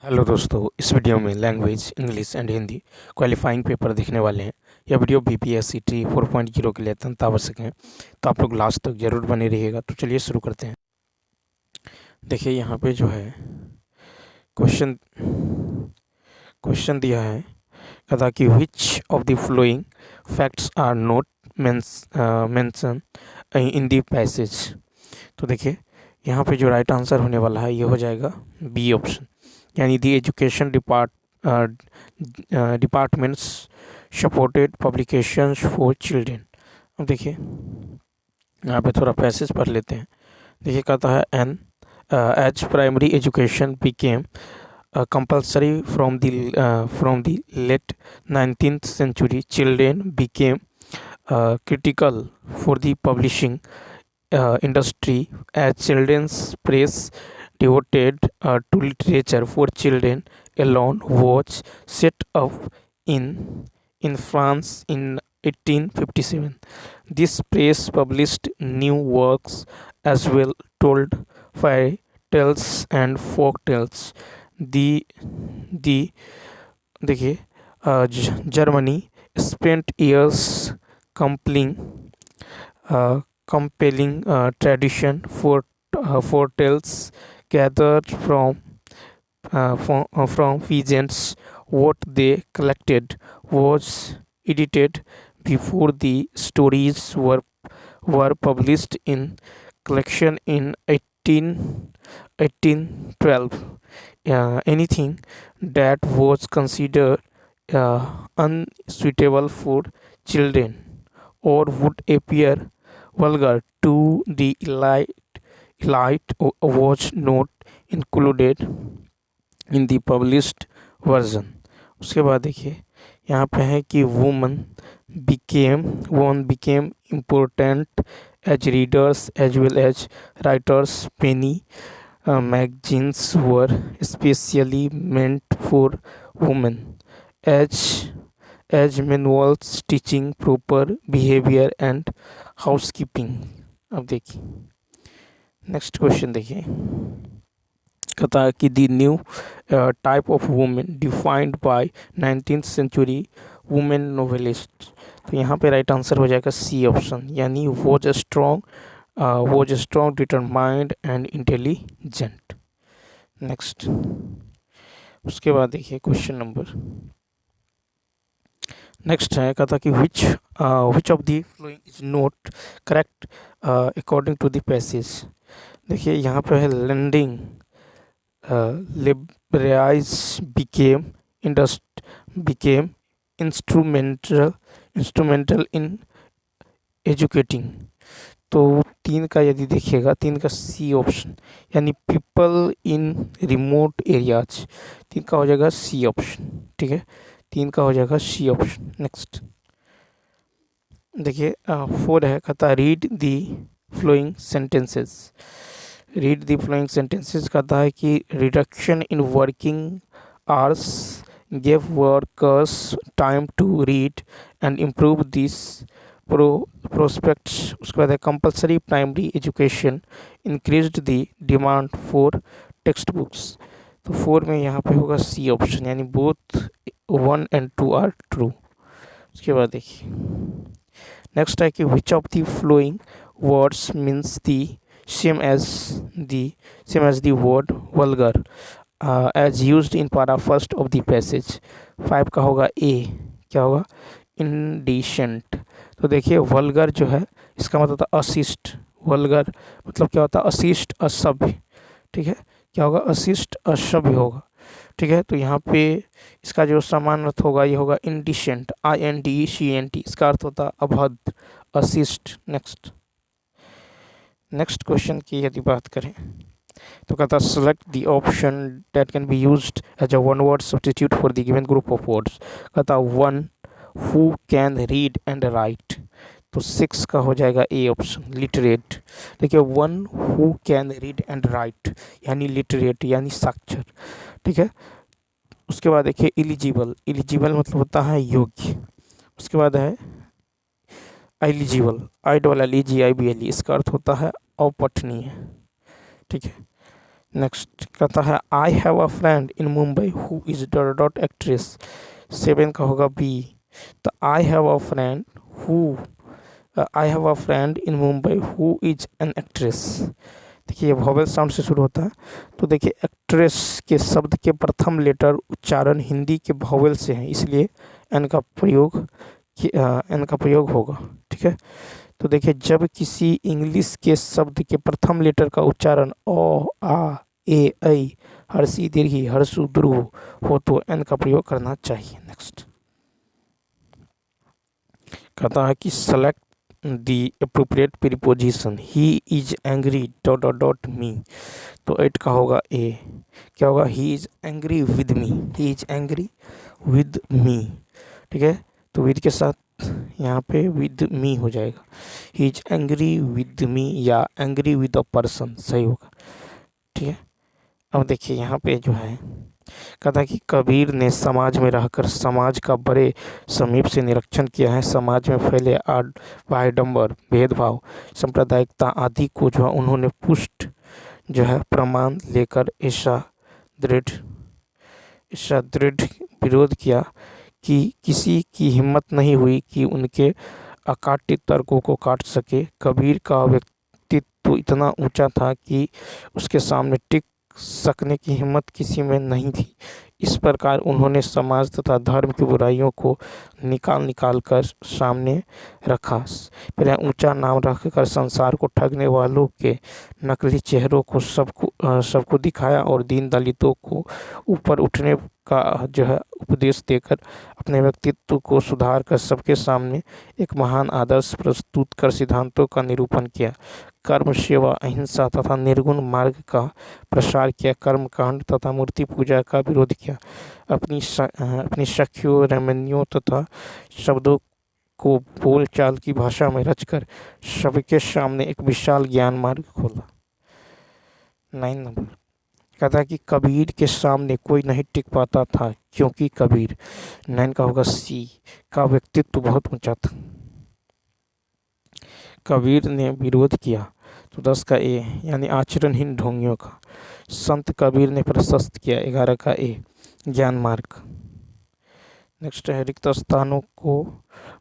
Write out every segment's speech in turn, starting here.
Hello दोस्तों, इस video में language English and Hindi qualifying paper देखने वाले हैं। यह वीडियो बीपीएससी टी 4.0 के लिए अत्यंत आवश्यक है, तो आप लोग लास्ट तक जरूर बने रहिएगा। तो चलिए शुरू करते हैं। देखिए यहाँ पे जो है क्वेश्चन क्वेश्चन दिया है, कहता कि which of the following facts are not mention in the passage. तो देखिए यहाँ पे जो राइट आंसर होने वाला है ये हो जाएगा बी ऑप्शन, यानी the education departments supported publications for children. अब देखिए यहाँ पे थोड़ा पैसेज पढ़ लेते हैं। देखिए कहता है an as primary education became compulsory from the late 19th century, children became critical for the publishing industry as children's press devoted to literature for children alone was set up in France in 1857. This press published new works as well, told fairy tales and folk tales. दी देखिए Germany spent years compelling tradition for tales gathered from peasants. What they collected was edited before the stories were published in collection in 1812. Anything that was considered unsuitable for children or would appear vulgar to the elite was not included in the published version. उसके बाद देखिए यहाँ पे है कि women became important as readers as well as writers. Many magazines were especially meant for women as manuals teaching proper behavior and housekeeping. अब देखिए next question देखिए, कहता है कि the new type of women defined by 19th century women novelist. तो यहाँ पे right answer हो जाएगा सी ऑप्शन, यानी was strong determined and intelligent. Next उसके बाद देखिए क्वेश्चन नंबर नेक्स्ट है, कहता कि which of the following is not correct according to the passage. देखिए यहाँ पे है lending libraries became instrumental in educating. तो तीन का यदि देखिएगा, तीन का सी ऑप्शन, यानी पीपल इन रिमोट एरियाज, तीन का हो जाएगा सी ऑप्शन। ठीक है, तीन का हो जाएगा सी ऑप्शन। नेक्स्ट देखिए 4 है, कहता read the following sentences. Read the following sentences कहता है कि reduction in working hours gave workers time to read and improve these prospects. उसके बाद है compulsory primary education increased the demand for textbooks। तो 4 में यहाँ पे होगा सी ऑप्शन, यानी बोथ 1 and 2 आर ट्रू। उसके बाद देखिए नेक्स्ट है कि which of the following words means the same as the word vulgar as used in para first of the passage. 5 का होगा ए, क्या होगा, इंडिसेंट। तो देखिए वल्गर जो है इसका मतलब होता है अशिष्ट। वल्गर मतलब क्या होता है, अशिष्ट असभ्य। ठीक है, क्या होगा, अशिष्ट असभ्य होगा। ठीक है, तो यहाँ पे इसका जो समान अर्थ होगा ये होगा इंडिसेंट, INDECENT। इसका अर्थ होता है अभद्र, अशिष्ट। नेक्स्ट क्वेश्चन की यदि बात करें तो कहता है select the option that can be used as a one word substitute for the given group of words. कहता one who can read and write. तो 6 का हो जाएगा ए ऑप्शन, लिटरेट। देखिए one who can read and write यानी literate, यानी साक्षर। ठीक है, उसके बाद देखिए इलिजिबल मतलब होता है योग्य। उसके बाद है एलिजिबल, IELIGIBLE, इसका अर्थ होता है अपठनीय। ठीक है, नेक्स्ट कहता है I have a friend in Mumbai who is dot dot actress. 7 का होगा बी। तो I have a friend who I have a friend in Mumbai who is an actress. देखिए ये वॉवेल साउंड से शुरू होता है। तो देखिए एक्ट्रेस के शब्द के प्रथम लेटर उच्चारण हिंदी के वॉवेल से है, इसलिए एन का प्रयोग एन का प्रयोग होगा। ठीक है। तो देखिए जब किसी इंग्लिश के शब्द के प्रथम लेटर का उच्चारण ओ आ ए ऐ हर्षी दीर्घी हर्षु द्रुव हो तो एन का प्रयोग करना चाहिए। नेक्स्ट कहता है कि select the appropriate preposition he is angry dot dot dot मी। तो 8 का होगा ए। क्या होगा? He is angry with me, he is angry with me. ठीक है। तो विद के साथ यहाँ पे विद मी हो जाएगा। He is angry with me या एंग्री विद अ पर्सन सही होगा। ठीक है। अब देखिए यहाँ पे जो है कहता है कि कबीर ने समाज में रहकर समाज का बड़े समीप से निरीक्षण किया है। समाज में फैले आडंबर, भेदभाव, सांप्रदायिकता आदि को जो है उन्होंने पुष्ट जो है प्रमाण लेकर ऐसा दृढ़ विरोध किया कि किसी की हिम्मत नहीं हुई कि उनके अकाट्य तर्कों को काट सके। कबीर का व्यक्तित्व इतना ऊंचा था कि उसके सामने टिक सकने की हिम्मत किसी में नहीं थी। इस प्रकार उन्होंने समाज तथा धर्म की बुराइयों को निकाल कर सामने रखा। फिर ऊंचा नाम रखकर संसार को ठगने वालों के नकली चेहरों को सबको दिखाया और दीन दलितों को ऊपर उठने का जो है उपदेश देकर अपने व्यक्तित्व को सुधार कर सबके सामने एक महान आदर्श प्रस्तुत कर सिद्धांतों का निरूपण किया। कर्म, सेवा, अहिंसा तथा निर्गुण मार्ग का प्रसार किया। कर्म कांड तथा मूर्ति पूजा का विरोध किया। अपनी सखियों, रमणियों तथा शब्दों को बोल चाल की भाषा में रचकर सबके सामने एक विशाल ज्ञान मार्ग खोला। 9 नंबर कहता है कि कबीर के सामने कोई नहीं टिक पाता था क्योंकि कबीर 9 का होगा सी का व्यक्तित्व बहुत ऊंचा था। कबीर ने विरोध किया तो 10 का ए यानी आचरणहीन ढोंगियों का। संत कबीर ने प्रशस्त किया 11 का ए ज्ञान मार्ग। नेक्स्ट है रिक्त स्थानों को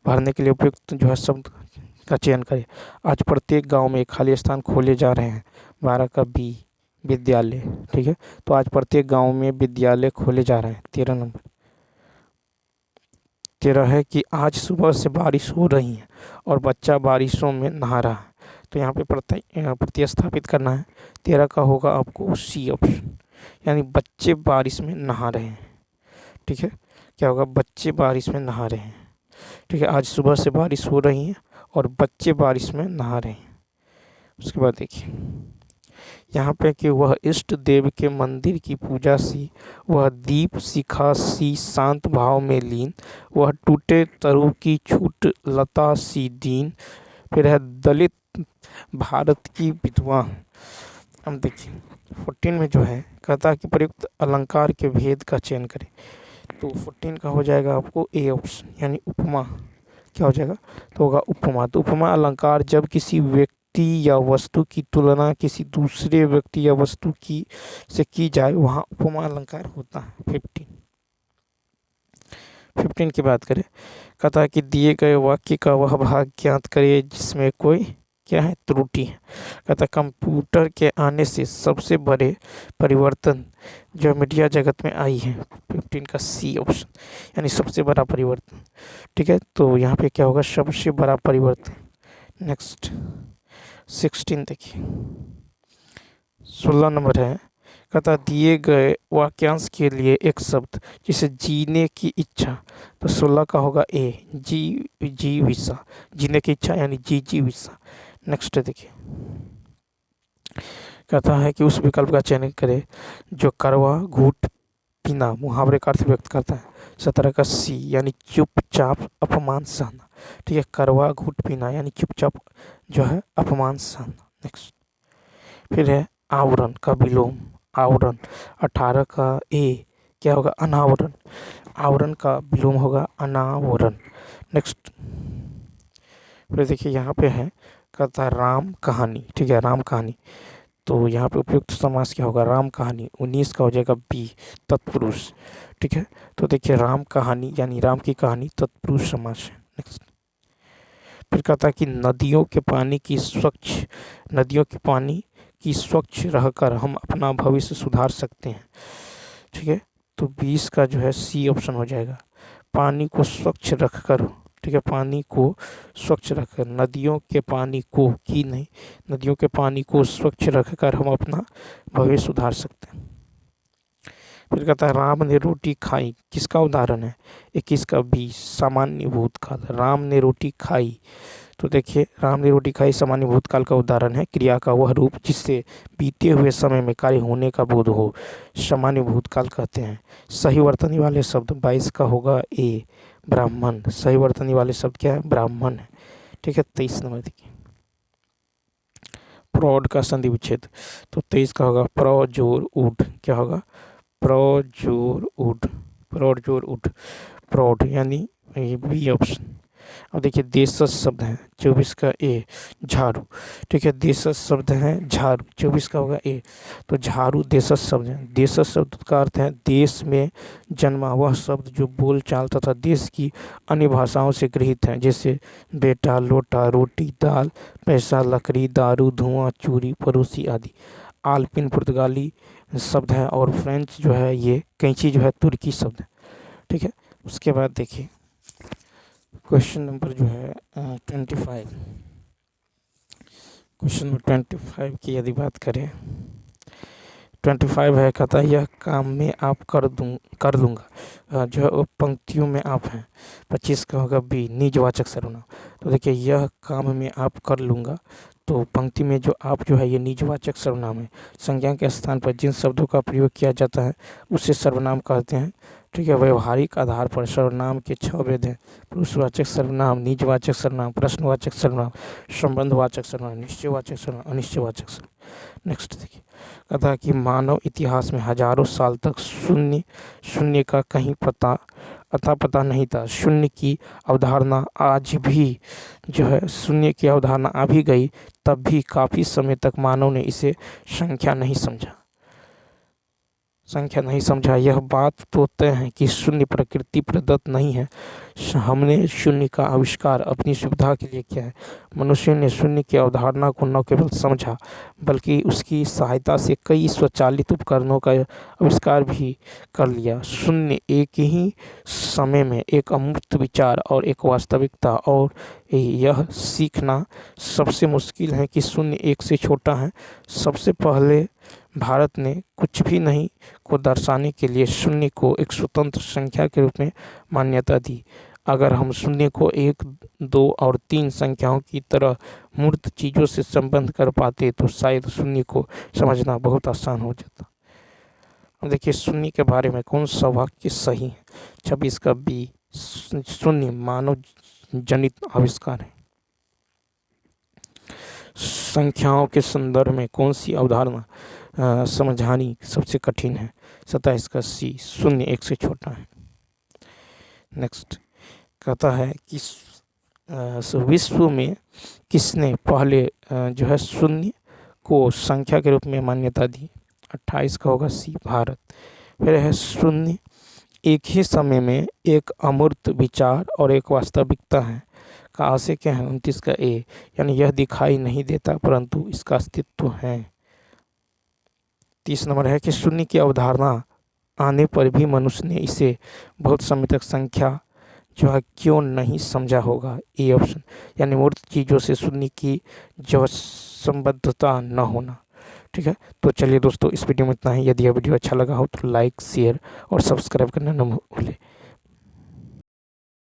भरने के लिए उपयुक्त जो है शब्द का चयन करें। आज प्रत्येक गांव में खाली स्थान खोले जा रहे हैं। 12 का बी विद्यालय। ठीक है। तो आज प्रत्येक गांव में विद्यालय खोले जा रहे हैं। 13 नंबर 13 है कि आज सुबह से बारिश हो रही है और बच्चा बारिशों में नहा रहा है। तो यहाँ पे प्रतिस्थापित करना है। 13 का होगा आपको सी ऑप्शन यानी बच्चे बारिश में नहा रहे हैं। ठीक है। क्या होगा? बच्चे बारिश में नहा रहे हैं। ठीक है। आज सुबह से बारिश हो रही है और बच्चे बारिश में नहा रहे हैं। उसके बाद देखिए यहाँ पे कि वह इष्ट देव के मंदिर की पूजा सी, वह दीप शिखा सी शांत भाव में लीन, वह टूटे तरु की छूट लता सी दीन। फिर है दलित भारत की विधवा। हम देखिए 14 में जो है कहता कि प्रयुक्त अलंकार के भेद का चयन करें। तो 14 का हो जाएगा आपको ए ऑप्शन यानी उपमा। क्या हो जाएगा? तो होगा उपमा। तो उपमा अलंकार जब किसी व्यक्ति या वस्तु की तुलना किसी दूसरे व्यक्ति या वस्तु की से की जाए वहाँ उपमा अलंकार होता है। 15 की बात करें कहता है कि दिए गए वाक्य का वह भाग ज्ञात करिए जिसमें कोई क्या है त्रुटि है। कहता कंप्यूटर के आने से सबसे बड़े परिवर्तन जो मीडिया जगत में आई है। 15 का सी ऑप्शन यानी सबसे बड़ा परिवर्तन। ठीक है। तो यहाँ पे क्या होगा? सबसे बड़ा परिवर्तन। नेक्स्ट 16 देखिए 16 नंबर है कहता दिए गए वाक्यांश के लिए एक शब्द जिसे जीने की इच्छा। तो 16 का होगा ए जी विसा जीने की इच्छा यानी जी विसा। नेक्स्ट देखिए कहता है कि उस विकल्प का चयन करें जो करवा घूट पीना मुहावरे का अर्थ व्यक्त करता है। 17 का सी यानी चुपचाप अपमान सहना। ठीक है। करवा घूट पीना यानी चुपचाप जो है अपमान सहना। नेक्स्ट फिर है आवरण का विलोम आवरण। 18 का ए क्या होगा? अनावरण। आवरण का विलोम होगा अनावरण। नेक्स्ट फिर देखिए यहाँ पे है कहता राम कहानी। ठीक है। राम कहानी तो यहाँ पे उपयुक्त समास क्या होगा, राम कहानी। 19 का हो जाएगा बी, तत्पुरुष। ठीक है, तो देखिए राम कहानी यानी राम की कहानी तत्पुरुष समास है। नेक्स्ट, फिर कहता है कि नदियों के पानी की स्वच्छ रहकर हम अपना भविष्य सुधार सकते हैं। ठीक है, तो 20 का जो है सी ऑप्शन हो जाएगा, पानी को स्वच्छ रखकर। ठीक है, पानी को स्वच्छ रखकर, नदियों के पानी को की नहीं, नदियों के पानी को स्वच्छ रखकर हम अपना भविष्य सुधार सकते हैं। फिर कहता है राम ने रोटी खाई, किसका उदाहरण है, 21 का बी, सामान्य भूतकाल। राम ने रोटी खाई, तो देखिए राम ने रोटी खाई सामान्य भूतकाल का उदाहरण है, क्रिया का वह रूप जिससे बीते हुए समय में कार्य होने का बोध हो, सामान्य भूतकाल कहते हैं। सही वर्तनी वाले शब्द 22 का होगा ए, ब्राह्मण। सही वर्तनी वाले शब्द क्या है, ब्राह्मण है। ठीक है, 23 नंबर देखिए, प्रौढ़ का संधि विच्छेद, तो 23 का होगा प्र जोर उठ, क्या होगा, प्र जोर उठ, प्रौढ़ जोर उठ, प्रौढ़ यानी बी ऑप्शन। अब देखिए देशज शब्द है, 24 का ए, झाड़ू। ठीक है, देशज शब्द है झाड़ू, 24 का होगा ए, तो झाड़ू देशज शब्द है। देशज शब्द का अर्थ है देश में जन्मा वह शब्द जो बोल चाल तथा देश की अन्य भाषाओं से गृहीत है, जैसे बेटा, लोटा, रोटी, दाल, पैसा, लकड़ी, दारू, धुआं, चूरी, पड़ोसी आदि। आल्पिन पुर्तगाली शब्द है और फ्रेंच जो है ये कैंची जो है तुर्की शब्द है। ठीक है, उसके बाद देखिए क्वेश्चन नंबर जो है 25, क्वेश्चन नंबर 25 की यदि बात करें, 25 है, कहता है यह काम में आप कर दूंगा, जो है वो पंक्तियों में आप हैं। 25 का होगा बी, निजवाचक सर्वनाम। तो देखिए यह काम में आप कर लूँगा, तो पंक्ति में जो आप जो है ये निजवाचक सर्वनाम है। संज्ञा के स्थान पर जिन शब्दों का प्रयोग किया जाता है उसे सर्वनाम कहते हैं। ठीक है, व्यवहारिक आधार पर सर्वनाम के 6 भेद हैं, पुरुषवाचक सर्वनाम, निजवाचक सर्वनाम, प्रश्नवाचक सर्वनाम, संबंधवाचक सर्वनाम, निश्चयवाचक सर्वनाम, अनिश्चयवाचक सर्वनाम। नेक्स्ट देखिए, कहता है कि मानव इतिहास में हजारों साल तक शून्य का कहीं पता नहीं था। शून्य की अवधारणा आज भी जो है, शून्य की अवधारणा आ भी गई तब भी काफ़ी समय तक मानव ने इसे संख्या नहीं समझा। यह बात तो तय है कि शून्य प्रकृति प्रदत्त नहीं है, हमने शून्य का आविष्कार अपनी सुविधा के लिए किया है। मनुष्य ने शून्य की अवधारणा को न केवल समझा बल्कि उसकी सहायता से कई स्वचालित उपकरणों का आविष्कार भी कर लिया। शून्य एक ही समय में एक अमूर्त विचार और एक वास्तविकता, और यह सीखना सबसे मुश्किल है कि शून्य एक से छोटा है। सबसे पहले भारत ने कुछ भी नहीं को दर्शाने के लिए शून्य को एक स्वतंत्र संख्या के रूप में मान्यता दी। अगर हम शून्य को 1, 2 और 3 संख्याओं की तरह मूर्त चीज़ों से संबंध कर पाते तो शायद शून्य को समझना बहुत आसान हो जाता। अब देखिए शून्य के बारे में कौन सा वाक्य सही है, 26 का बी, शून्य मानव जनित आविष्कार है। संख्याओं के संदर्भ में कौन सी अवधारणा समझानी सबसे कठिन है, 27 का सी, शून्य एक से छोटा है। नेक्स्ट कहता है कि विश्व में किसने पहले जो है शून्य को संख्या के रूप में मान्यता दी, 28 का होगा सी, भारत। फिर है शून्य एक ही समय में एक अमूर्त विचार और एक वास्तविकता है, का आशय क्या है, 29 का ए, यानी यह दिखाई नहीं देता परंतु इसका अस्तित्व है। 30 नंबर है कि शून्य की अवधारणा आने पर भी मनुष्य ने इसे बहुत समय तक संख्या जो है क्यों नहीं समझा होगा, ए ऑप्शन, यानी मूर्त चीज़ों से शून्य की जो संबद्धता न होना। ठीक है, तो चलिए दोस्तों इस वीडियो में इतना ही। यदि यह वीडियो अच्छा लगा हो तो लाइक, शेयर और सब्सक्राइब करना न भूलें।